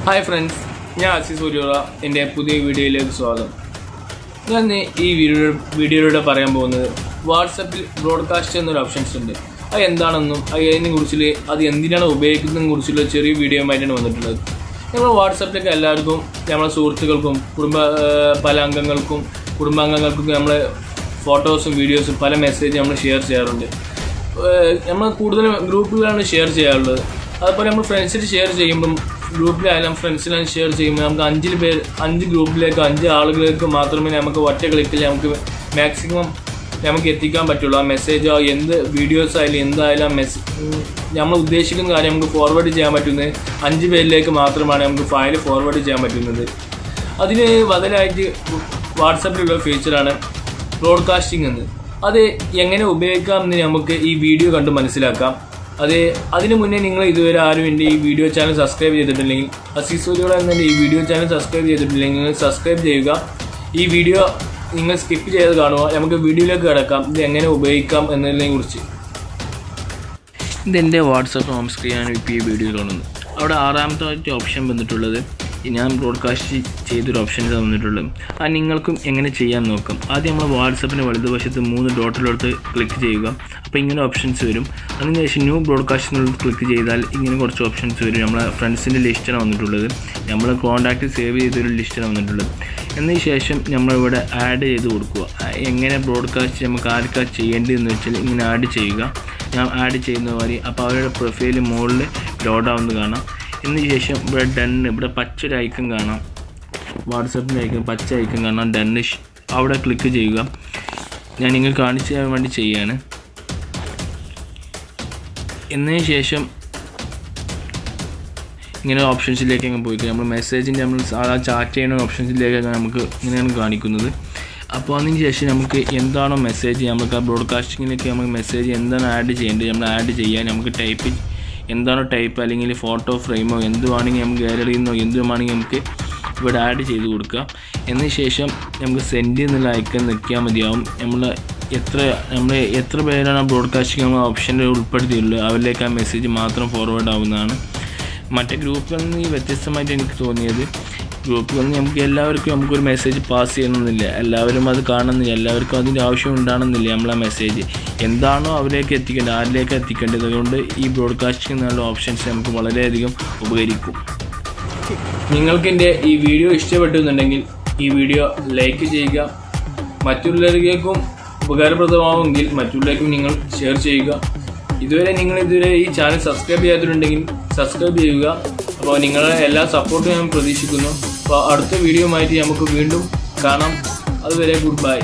Hi friends, ഞാൻ അസീസ് ഒലിയോറ എൻ്റെ പുതിയ വീഡിയോയിലേക്ക് സ്വാഗതം. ഞാൻ ഈ വീഡിയോയിലൂടെ പറയാൻ പോകുന്നത് വാട്സപ്പിൽ ബ്രോഡ്കാസ്റ്റ് എന്നൊരു ഓപ്ഷൻസ് ഉണ്ട്. അത് എന്താണെന്നും അതിനെക്കുറിച്ച് അത് എന്തിനാണ് ഉപയോഗിക്കുന്നതിനെ കുറിച്ചുള്ള ചെറിയ വീഡിയോയുമായിട്ടാണ് വന്നിട്ടുള്ളത്. നമ്മൾ വാട്സപ്പിലേക്ക് എല്ലാവർക്കും നമ്മളെ സുഹൃത്തുക്കൾക്കും പല അംഗങ്ങൾക്കും കുടുംബാംഗങ്ങൾക്കും നമ്മളെ ഫോട്ടോസും വീഡിയോസും പല മെസ്സേജ് നമ്മൾ ഷെയർ ചെയ്യാറുണ്ട്. നമ്മൾ കൂടുതലും ഗ്രൂപ്പുകളാണ് ഷെയർ ചെയ്യാറുള്ളത്. അതുപോലെ നമ്മൾ ഫ്രണ്ട്സിൽ ഷെയർ ചെയ്യുമ്പം ഗ്രൂപ്പിലായാലും ഫ്രണ്ട്സിലാണ് ഷെയർ ചെയ്യുമ്പോൾ നമുക്ക് 5 ഗ്രൂപ്പിലേക്ക് 5 ആളുകളിലേക്ക് മാത്രമേ നമുക്ക് ഒറ്റ ക്ലിക്കിൽ നമുക്ക് മാക്സിമം നമുക്ക് എത്തിക്കാൻ പറ്റുള്ളൂ. ആ മെസ്സേജോ എന്ത് വീഡിയോസ് ആയാലും എന്തായാലും ആ നമ്മൾ ഉദ്ദേശിക്കുന്ന കാര്യം നമുക്ക് ഫോർവേഡ് ചെയ്യാൻ പറ്റുന്നത് 5 പേരിലേക്ക് മാത്രമാണ് നമുക്ക് ഫയൽ ഫോർവേഡ് ചെയ്യാൻ പറ്റുന്നത്. അതിന് ബദലായിട്ട് വാട്സപ്പിലുള്ള ഫീച്ചറാണ് ബ്രോഡ്കാസ്റ്റിംഗ് എന്ന്. അത് എങ്ങനെ ഉപയോഗിക്കാമെന്ന് നമുക്ക് ഈ വീഡിയോ കണ്ട് മനസ്സിലാക്കാം. അതിനു മുന്നേ നിങ്ങൾ ഇതുവരെ ആരും എൻ്റെ ഈ വീഡിയോ ചാനൽ സബ്സ്ക്രൈബ് ചെയ്തിട്ടില്ലെങ്കിൽ അസീസ് ഒലിയോറ എന്ന ഈ വീഡിയോ ചാനൽ സബ്സ്ക്രൈബ് ചെയ്തിട്ടില്ലെങ്കിൽ സബ്സ്ക്രൈബ് ചെയ്യുക. ഈ വീഡിയോ നിങ്ങൾ സ്കിപ്പ് ചെയ്ത് കാണുക. നമുക്ക് വീഡിയോയിലേക്ക് കിടക്കാം ഇത് എങ്ങനെ ഉപയോഗിക്കാം എന്നതിനെ കുറിച്ച്. ഇതെൻ്റെ വാട്സപ്പ് ഹോം സ്ക്രീനാണ് ഇപ്പോൾ ഈ വീഡിയോ കാണുന്നത്. അവിടെ 6ാമത്തെ ഓപ്ഷൻ വന്നിട്ടുള്ളത് ഞാൻ ബ്രോഡ്കാസ്റ്റ് ചെയ്തൊരു ഓപ്ഷൻസ് വന്നിട്ടുള്ളത്. അത് നിങ്ങൾക്കും എങ്ങനെ ചെയ്യാൻ നോക്കാം. ആദ്യം നമ്മൾ വാട്സപ്പിൻ്റെ വലതുവശത്ത് 3 ഡോട്ടിലെടുത്ത് ക്ലിക്ക് ചെയ്യുക. അപ്പോൾ ഇങ്ങനെ ഓപ്ഷൻസ് വരും. അതിനുശേഷം ന്യൂ ബ്രോഡ്കാസ്റ്റിനുള്ള ക്ലിക്ക് ചെയ്താൽ ഇങ്ങനെ കുറച്ച് ഓപ്ഷൻസ് വരും. നമ്മളെ ഫ്രണ്ട്സിൻ്റെ ലിസ്റ്റാണ് വന്നിട്ടുള്ളത്. നമ്മൾ കോൺടാക്റ്റ് സേവ് ചെയ്തൊരു ലിസ്റ്റാണ് വന്നിട്ടുള്ളത്. എന്നതിന് ശേഷം നമ്മളിവിടെ ആഡ് ചെയ്ത് കൊടുക്കുക. എങ്ങനെ ബ്രോഡ്കാസ്റ്റ് നമുക്ക് ആർക്കാ ചെയ്യേണ്ടതെന്ന് വെച്ചാൽ ഇങ്ങനെ ആഡ് ചെയ്യുക. ഞാൻ ആഡ് ചെയ്യുന്ന വഴി അപ്പോൾ അവരുടെ പ്രൊഫൈൽ മുകളിൽ ലോഡാവുന്നത് കാണാം. എന്നതിന് ശേഷം ഇവിടെ ഡണ്ണ്, ഇവിടെ പച്ചൊരു ഐക്കൺ കാണാം, വാട്സപ്പിൻ്റെ ഐക്കൺ പച്ച ഐക്കൺ കാണാം, ഡണ്ണ് അവിടെ ക്ലിക്ക് ചെയ്യുക. ഞാൻ നിങ്ങൾ കാണിച്ചു തരാൻ വേണ്ടി ചെയ്യാണ്. എന്നതിന് ശേഷം ഇങ്ങനെ ഓപ്ഷൻസിലേക്ക് അങ്ങ് പോയി നമ്മൾ മെസ്സേജിൻ്റെ നമ്മൾ സാധാ ചാറ്റ് ചെയ്യുന്ന ഓപ്ഷൻസിലേക്കാണ് നമുക്ക് ഇങ്ങനെയാണ് കാണിക്കുന്നത്. അപ്പോൾ അതിന് ശേഷം നമുക്ക് എന്താണോ മെസ്സേജ് നമുക്ക് ആ ബ്രോഡ്കാസ്റ്റിങ്ങിലേക്ക് നമുക്ക് മെസ്സേജ് എന്താണ് ആഡ് ചെയ്യേണ്ടത് നമ്മൾ ആഡ് ചെയ്യാൻ നമുക്ക് എന്താണോ ടൈപ്പ് അല്ലെങ്കിൽ ഫോട്ടോ ഫ്രെയിമോ എന്തുവാണെങ്കിൽ നമുക്ക് ഗാലറിയിൽ നിന്നോ എന്തുവാണെങ്കിൽ നമുക്ക് ഇവിടെ ആഡ് ചെയ്ത് കൊടുക്കുക. എന്നതിന് ശേഷം നമുക്ക് സെൻഡ് എന്നുള്ള ഐക്കൺ നിൽക്കിയാൽ മതിയാവും. നമ്മൾ എത്ര പേരാണ് ബ്രോഡ്കാസ്റ്റിംഗ് നമ്മൾ ഓപ്ഷനിൽ ഉൾപ്പെടുത്തിയുള്ളത് അവരിലേക്ക് ആ മെസ്സേജ് മാത്രം ഫോർവേഡ് ആവുന്നതാണ്. മറ്റേ ഗ്രൂപ്പിൽ നിന്ന് വ്യത്യസ്തമായിട്ട് എനിക്ക് തോന്നിയത് ഗ്രൂപ്പിൽ നിന്ന് നമുക്ക് എല്ലാവർക്കും നമുക്കൊരു മെസ്സേജ് പാസ് ചെയ്യണമെന്നില്ല, എല്ലാവരും അത് കാണുന്നില്ല, എല്ലാവർക്കും അതിൻ്റെ ആവശ്യം ഉണ്ടാകണമെന്നില്ല. നമ്മളെ മെസ്സേജ് എന്താണോ അവരിലേക്ക് എത്തിക്കേണ്ടത് ആരിലേക്ക് എത്തിക്കേണ്ടത്. അതുകൊണ്ട് ഈ ബ്രോഡ്കാസ്റ്റിംഗ് എന്നുള്ള ഓപ്ഷൻസ് നമുക്ക് വളരെയധികം ഉപകരിക്കും. നിങ്ങൾക്ക് എൻ്റെ ഈ വീഡിയോ ഇഷ്ടപ്പെട്ടുന്നുണ്ടെങ്കിൽ ഈ വീഡിയോ ലൈക്ക് ചെയ്യുക. മറ്റുള്ളവരിലേക്കും ഉപകാരപ്രദമാവുമെങ്കിൽ മറ്റുള്ളവർക്കും നിങ്ങൾ ഷെയർ ചെയ്യുക. ഇതുവരെ ഈ ചാനൽ സബ്സ്ക്രൈബ് ചെയ്യാത്തിട്ടുണ്ടെങ്കിൽ സബ്സ്ക്രൈബ് ചെയ്യുക. അപ്പോൾ നിങ്ങളുടെ എല്ലാ സപ്പോർട്ടും ഞാൻ പ്രതീക്ഷിക്കുന്നു. അപ്പോൾ അടുത്ത വീഡിയോയുമായിട്ട് നമുക്ക് വീണ്ടും കാണാം. അതുവരെ ഗുഡ് ബൈ.